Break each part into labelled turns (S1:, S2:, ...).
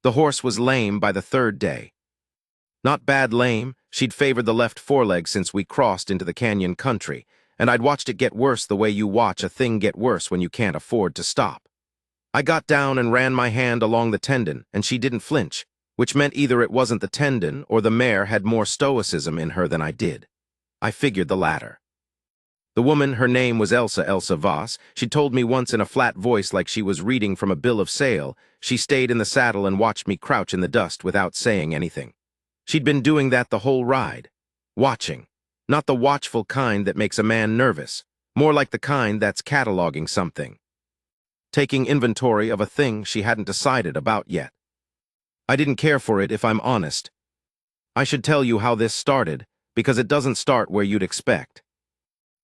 S1: The horse was lame by the third day. Not bad lame, she'd favored the left foreleg since we crossed into the canyon country, and I'd watched it get worse the way you watch a thing get worse when you can't afford to stop. I got down and ran my hand along the tendon, and she didn't flinch, which meant either it wasn't the tendon or the mare had more stoicism in her than I did. I figured the latter. The woman, her name was Elsa Voss. She'd told me once in a flat voice like she was reading from a bill of sale. She stayed in the saddle and watched me crouch in the dust without saying anything. She'd been doing that the whole ride. Watching. Not the watchful kind that makes a man nervous. More like the kind that's cataloging something. Taking inventory of a thing she hadn't decided about yet. I didn't care for it, if I'm honest. I should tell you how this started, because it doesn't start where you'd expect.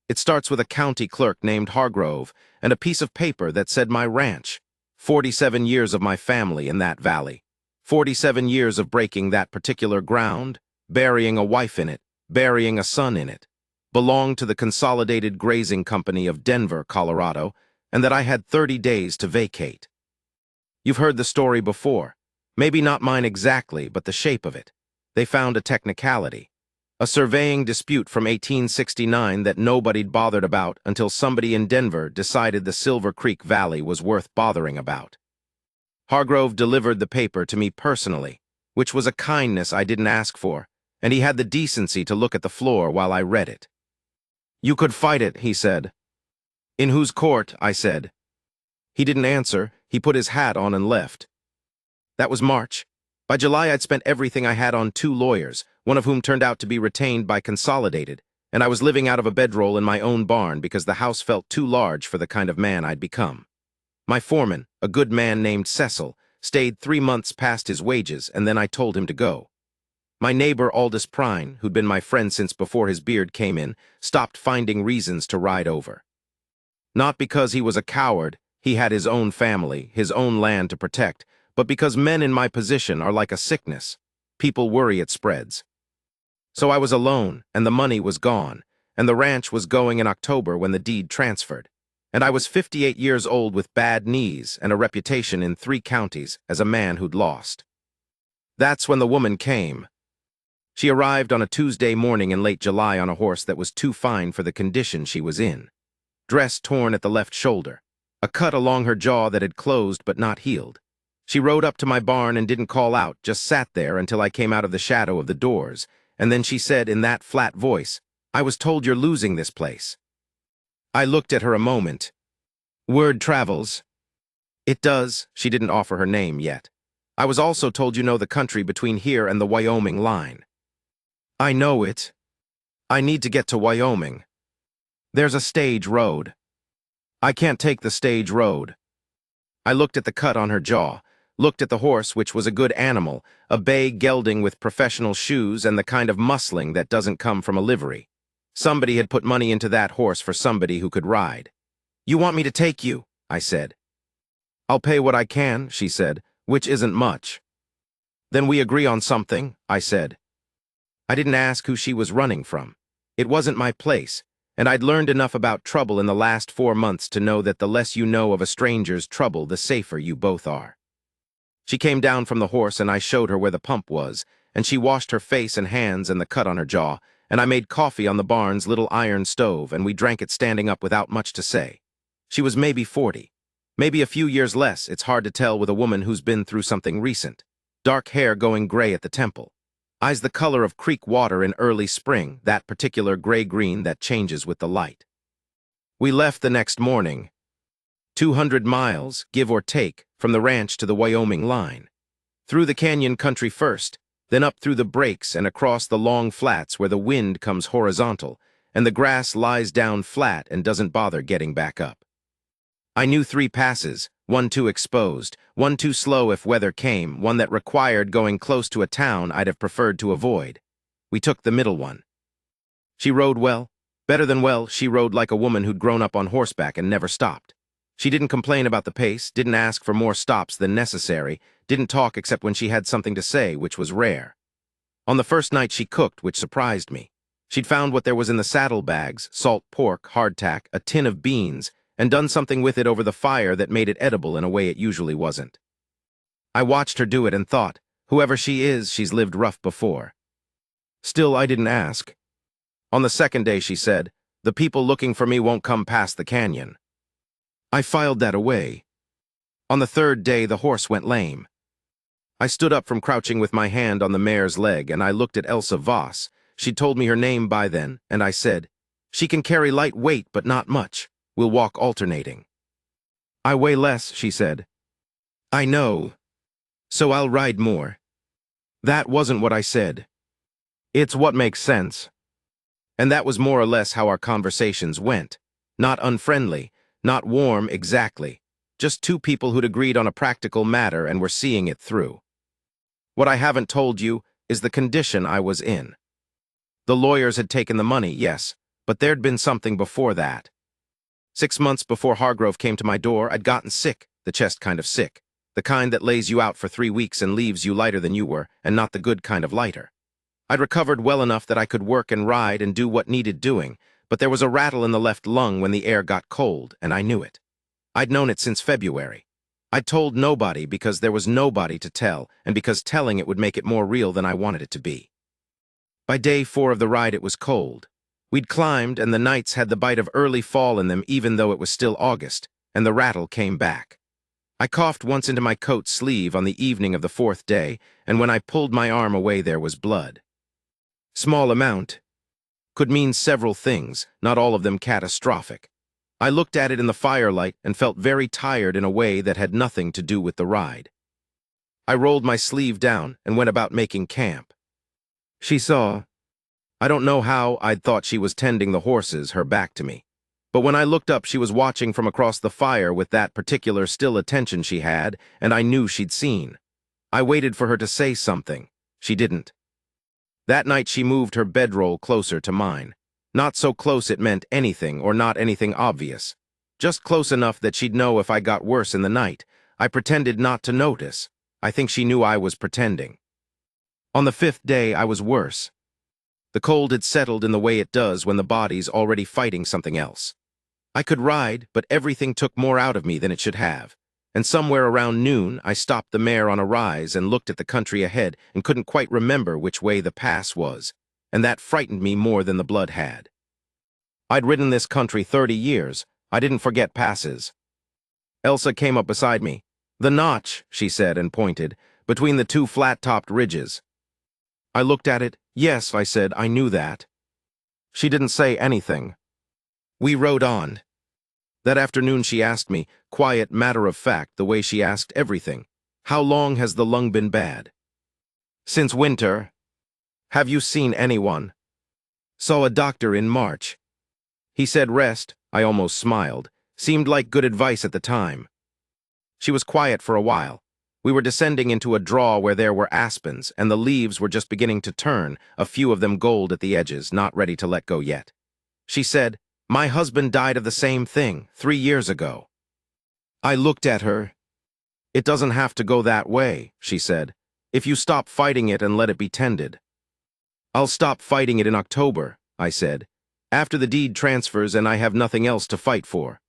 S1: It starts with a county clerk named Hargrove and a piece of paper that said my ranch. 47 years of my family in that valley. 47 years of breaking that particular ground, burying a wife in it, burying a son in it. Belonged to the Consolidated Grazing Company of Denver, Colorado, and that I had 30 days to vacate. You've heard the story before. Maybe not mine exactly, but the shape of it. They found a technicality. A surveying dispute from 1869 that nobody'd bothered about until somebody in Denver decided the Silver Creek Valley was worth bothering about. Hargrove delivered the paper to me personally, which was a kindness I didn't ask for, and he had the decency to look at the floor while I read it. "You could fight it," he said. "In whose court?" I said. He didn't answer. He put his hat on and left. That was March. By July, I'd spent everything I had on 2 lawyers, one of whom turned out to be retained by Consolidated, and I was living out of a bedroll in my own barn because the house felt too large for the kind of man I'd become. My foreman, a good man named Cecil, stayed 3 months past his wages, and then I told him to go. My neighbor Aldous Prine, who'd been my friend since before his beard came in, stopped finding reasons to ride over. Not because he was a coward, he had his own family, his own land to protect, but because men in my position are like a sickness. People worry it spreads. So I was alone, and the money was gone, and the ranch was going in October when the deed transferred. And I was 58 years old with bad knees and a reputation in 3 counties as a man who'd lost. That's when the woman came. She arrived on a Tuesday morning in late July on a horse that was too fine for the condition she was in. Dress torn at the left shoulder, a cut along her jaw that had closed but not healed. She rode up to my barn and didn't call out, just sat there until I came out of the shadow of the doors, and then she said in that flat voice, "I was told you're losing this place." I looked at her a moment. "Word travels." "It does." She didn't offer her name yet. "I was also told you know the country between here and the Wyoming line." "I know it. I need to get to Wyoming. There's a stage road." "I can't take the stage road." I looked at the cut on her jaw, looked at the horse, which was a good animal, a bay gelding with professional shoes and the kind of muscling that doesn't come from a livery. Somebody had put money into that horse for somebody who could ride. "You want me to take you?" I said. "I'll pay what I can," she said, "which isn't much." "Then we agree on something," I said. I didn't ask who she was running from. It wasn't my place, and I'd learned enough about trouble in the last 4 months to know that the less you know of a stranger's trouble, the safer you both are. She came down from the horse and I showed her where the pump was, and she washed her face and hands and the cut on her jaw, and I made coffee on the barn's little iron stove, and we drank it standing up without much to say. She was maybe 40. Maybe a few years less, it's hard to tell with a woman who's been through something recent. Dark hair going gray at the temple. Eyes the color of creek water in early spring, that particular gray-green that changes with the light. We left the next morning. 200 miles, give or take, from the ranch to the Wyoming line. Through the canyon country first, then up through the breaks and across the long flats where the wind comes horizontal, and the grass lies down flat and doesn't bother getting back up. I knew 3 passes, one too exposed, one too slow if weather came, one that required going close to a town I'd have preferred to avoid. We took the middle one. She rode well. Better than well, she rode like a woman who'd grown up on horseback and never stopped. She didn't complain about the pace, didn't ask for more stops than necessary, didn't talk except when she had something to say, which was rare. On the first night she cooked, which surprised me. She'd found what there was in the saddlebags, salt pork, hardtack, a tin of beans, and done something with it over the fire that made it edible in a way it usually wasn't. I watched her do it and thought, whoever she is, she's lived rough before. Still, I didn't ask. On the second day, she said, the people looking for me won't come past the canyon. I filed that away. On the third day, the horse went lame. I stood up from crouching with my hand on the mare's leg, and I looked at Elsa Voss. She'd told me her name by then, and I said, she can carry light weight, but not much. We'll walk alternating. I weigh less, she said. I know. So I'll ride more. That wasn't what I said. It's what makes sense. And that was more or less how our conversations went. Not unfriendly, not warm exactly. Just two people who'd agreed on a practical matter and were seeing it through. What I haven't told you is the condition I was in. The lawyers had taken the money, yes, but there'd been something before that. 6 months before Hargrove came to my door, I'd gotten sick, the chest kind of sick, the kind that lays you out for 3 weeks and leaves you lighter than you were, and not the good kind of lighter. I'd recovered well enough that I could work and ride and do what needed doing, but there was a rattle in the left lung when the air got cold, and I knew it. I'd known it since February. I'd told nobody because there was nobody to tell, and because telling it would make it more real than I wanted it to be. By day 4 of the ride, it was cold. We'd climbed, and the nights had the bite of early fall in them even though it was still August, and the rattle came back. I coughed once into my coat sleeve on the evening of the 4th day, and when I pulled my arm away there was blood. Small amount. Could mean several things, not all of them catastrophic. I looked at it in the firelight and felt very tired in a way that had nothing to do with the ride. I rolled my sleeve down and went about making camp. She saw. I don't know how I'd thought she was tending the horses, her back to me. But when I looked up, she was watching from across the fire with that particular still attention she had, and I knew she'd seen. I waited for her to say something. She didn't. That night she moved her bedroll closer to mine. Not so close it meant anything or not anything obvious. Just close enough that she'd know if I got worse in the night. I pretended not to notice. I think she knew I was pretending. On the 5th day, I was worse. The cold had settled in the way it does when the body's already fighting something else. I could ride, but everything took more out of me than it should have. And somewhere around noon, I stopped the mare on a rise and looked at the country ahead and couldn't quite remember which way the pass was. And that frightened me more than the blood had. I'd ridden this country 30 years. I didn't forget passes. Elsa came up beside me. The notch, she said and pointed, between the 2 flat-topped ridges. I looked at it. Yes, I said, I knew that. She didn't say anything. We rode on. That afternoon she asked me, quiet, matter-of-fact, the way she asked everything, how long has the lung been bad? Since winter. Have you seen anyone? Saw a doctor in March. He said rest. I almost smiled. Seemed like good advice at the time. She was quiet for a while. We were descending into a draw where there were aspens, and the leaves were just beginning to turn, a few of them gold at the edges, not ready to let go yet. She said, my husband died of the same thing 3 years ago. I looked at her. It doesn't have to go that way, she said, if you stop fighting it and let it be tended. I'll stop fighting it in October, I said, after the deed transfers and I have nothing else to fight for.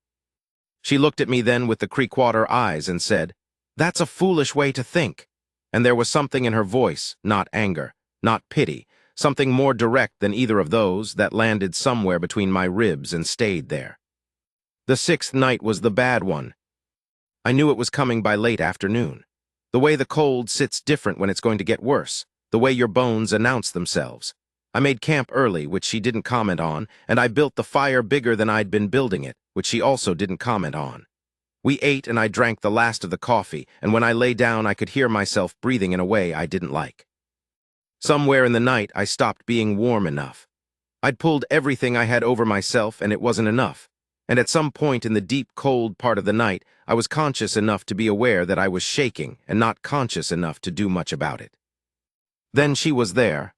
S1: She looked at me then with the Creekwater eyes and said, that's a foolish way to think. And there was something in her voice, not anger, not pity, something more direct than either of those that landed somewhere between my ribs and stayed there. The 6th night was the bad one. I knew it was coming by late afternoon. The way the cold sits different when it's going to get worse, the way your bones announce themselves. I made camp early, which she didn't comment on, and I built the fire bigger than I'd been building it, which she also didn't comment on. We ate and I drank the last of the coffee, and when I lay down I could hear myself breathing in a way I didn't like. Somewhere in the night I stopped being warm enough. I'd pulled everything I had over myself and it wasn't enough. And at some point in the deep cold part of the night, I was conscious enough to be aware that I was shaking and not conscious enough to do much about it. Then she was there.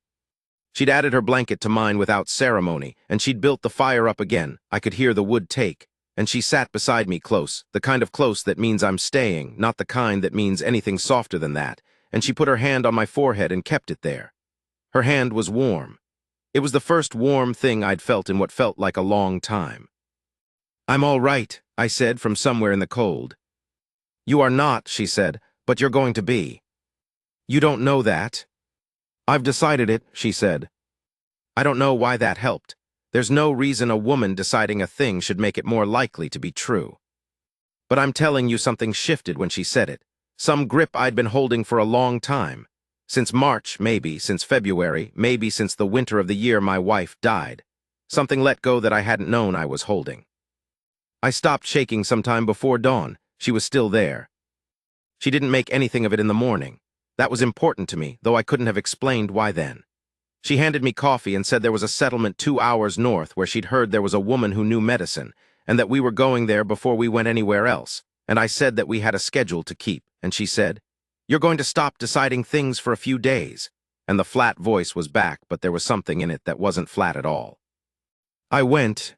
S1: She'd added her blanket to mine without ceremony, and she'd built the fire up again. I could hear the wood take. And she sat beside me close, the kind of close that means I'm staying, not the kind that means anything softer than that, and she put her hand on my forehead and kept it there. Her hand was warm. It was the first warm thing I'd felt in what felt like a long time. I'm all right, I said from somewhere in the cold. You are not, she said, But you're going to be. You don't know that. I've decided it, she said. I don't know why that helped. There's no reason a woman deciding a thing should make it more likely to be true. But I'm telling you, something shifted when she said it. Some grip I'd been holding for a long time. Since March, maybe, since February, maybe since the winter of the year my wife died. Something let go that I hadn't known I was holding. I stopped shaking sometime before dawn. She was still there. She didn't make anything of it in the morning. That was important to me, though I couldn't have explained why then. She handed me coffee and said there was a settlement 2 hours north where she'd heard there was a woman who knew medicine, and that we were going there before we went anywhere else, and I said that we had a schedule to keep, and she said, "You're going to stop deciding things for a few days." And the flat voice was back, but there was something in it that wasn't flat at all. I went.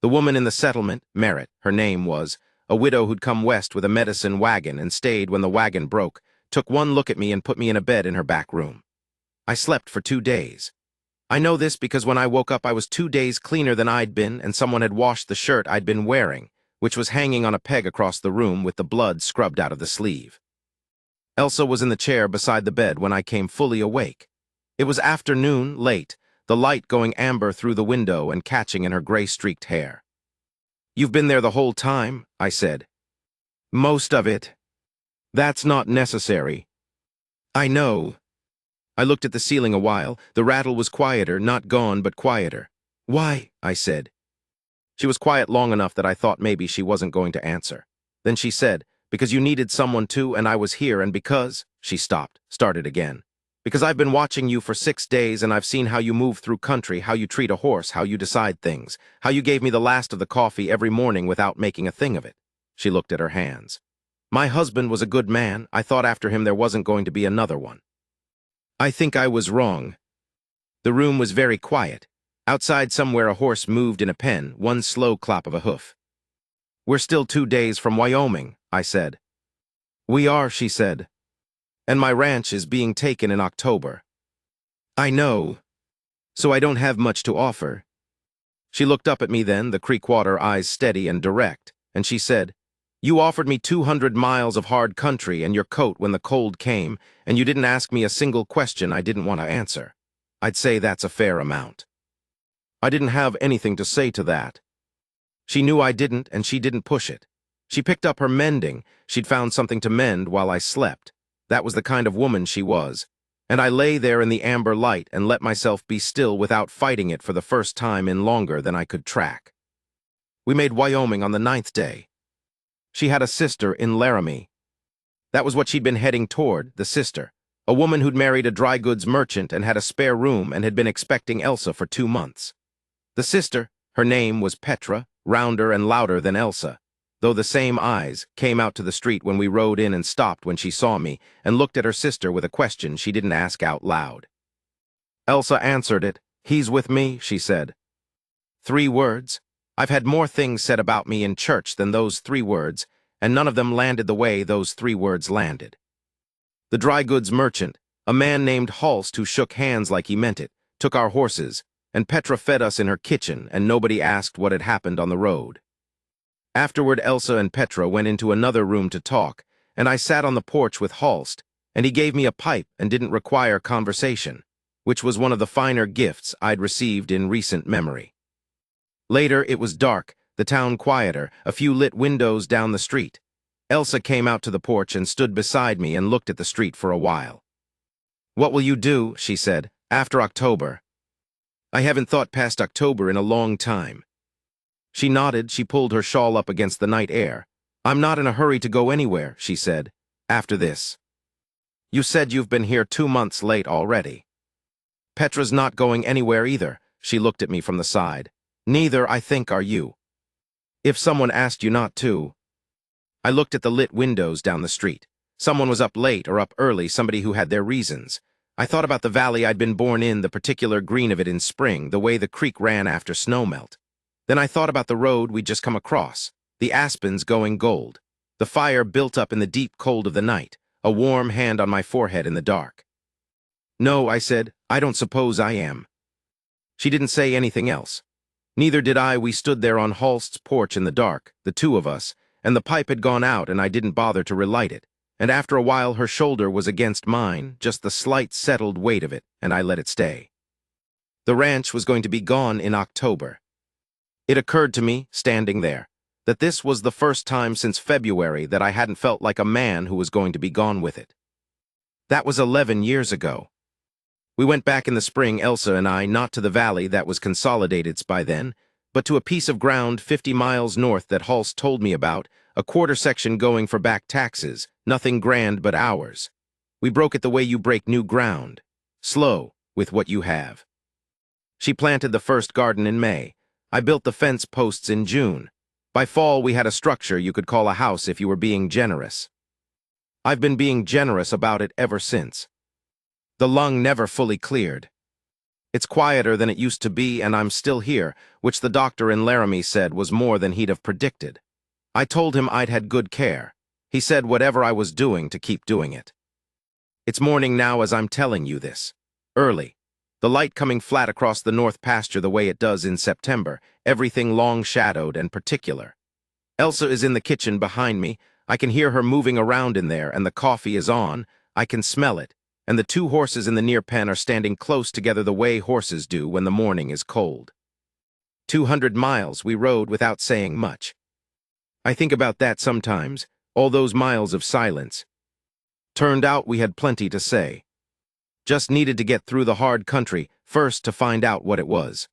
S1: The woman in the settlement, Merritt, her name was, a widow who'd come west with a medicine wagon and stayed when the wagon broke, took one look at me and put me in a bed in her back room. I slept for 2 days. I know this because when I woke up I was 2 days cleaner than I'd been, and someone had washed the shirt I'd been wearing, which was hanging on a peg across the room with the blood scrubbed out of the sleeve. Elsa was in the chair beside the bed when I came fully awake. It was afternoon, late, the light going amber through the window and catching in her gray-streaked hair. "You've been there the whole time," I said. "Most of it." "That's not necessary." "I know." I looked at the ceiling a while. The rattle was quieter, not gone, but quieter. "Why?" I said. She was quiet long enough that I thought maybe she wasn't going to answer. Then she said, "Because you needed someone to, and I was here, and because—" She stopped, started again. "Because I've been watching you for 6 days, and I've seen how you move through country, how you treat a horse, how you decide things, how you gave me the last of the coffee every morning without making a thing of it." She looked at her hands. "My husband was a good man. I thought after him there wasn't going to be another one. I think I was wrong." The room was very quiet. Outside somewhere a horse moved in a pen, one slow clop of a hoof. "We're still 2 days from Wyoming," I said. "We are," she said. "And my ranch is being taken in October." "I know. So I don't have much to offer." She looked up at me then, the Creekwater eyes steady and direct, and she said, "You offered me 200 miles of hard country and your coat when the cold came, and you didn't ask me a single question I didn't want to answer. I'd say that's a fair amount." I didn't have anything to say to that. She knew I didn't, and she didn't push it. She picked up her mending. She'd found something to mend while I slept. That was the kind of woman she was. And I lay there in the amber light and let myself be still without fighting it for the first time in longer than I could track. We made Wyoming on the 9th day. She had a sister in Laramie. That was what she'd been heading toward, the sister. A woman who'd married a dry goods merchant and had a spare room and had been expecting Elsa for 2 months. The sister, her name was Petra, rounder and louder than Elsa, though the same eyes, came out to the street when we rode in and stopped when she saw me and looked at her sister with a question she didn't ask out loud. Elsa answered it. "He's with me," she said. 3 words. I've had more things said about me in church than those 3 words, and none of them landed the way those 3 words landed. The dry goods merchant, a man named Halst who shook hands like he meant it, took our horses, and Petra fed us in her kitchen, and nobody asked what had happened on the road. Afterward, Elsa and Petra went into another room to talk, and I sat on the porch with Halst, and he gave me a pipe and didn't require conversation, which was one of the finer gifts I'd received in recent memory. Later, it was dark, the town quieter, a few lit windows down the street. Elsa came out to the porch and stood beside me and looked at the street for a while. "What will you do," she said, "after October?" "I haven't thought past October in a long time." She nodded. She pulled her shawl up against the night air. "I'm not in a hurry to go anywhere," she said, "after this." "You said you've been here 2 months late already." "Petra's not going anywhere either." She looked at me from the side. "Neither, I think, are you. If someone asked you not to." I looked at the lit windows down the street. Someone was up late or up early, somebody who had their reasons. I thought about the valley I'd been born in, the particular green of it in spring, the way the creek ran after snowmelt. Then I thought about the road we'd just come across, the aspens going gold, the fire built up in the deep cold of the night, a warm hand on my forehead in the dark. "No," I said, "I don't suppose I am." She didn't say anything else. Neither did I. We stood there on Halst's porch in the dark, the 2 of us, and the pipe had gone out and I didn't bother to relight it, and after a while her shoulder was against mine, just the slight settled weight of it, and I let it stay. The ranch was going to be gone in October. It occurred to me, standing there, that this was the first time since February that I hadn't felt like a man who was going to be gone with it. That was 11 years ago. We went back in the spring, Elsa and I, not to the valley that was consolidated by then, but to a piece of ground 50 miles north that Hulse told me about, a quarter section going for back taxes, nothing grand but ours. We broke it the way you break new ground, slow, with what you have. She planted the first garden in May. I built the fence posts in June. By fall we had a structure you could call a house if you were being generous. I've been being generous about it ever since. The lung never fully cleared. It's quieter than it used to be, and I'm still here, which the doctor in Laramie said was more than he'd have predicted. I told him I'd had good care. He said whatever I was doing to keep doing it. It's morning now as I'm telling you this. Early. The light coming flat across the north pasture the way it does in September, everything long-shadowed and particular. Elsa is in the kitchen behind me. I can hear her moving around in there, and the coffee is on. I can smell it, and the two horses in the near pen are standing close together the way horses do when the morning is cold. 200 miles we rode without saying much. I think about that sometimes, all those miles of silence. Turned out we had plenty to say. Just needed to get through the hard country first to find out what it was.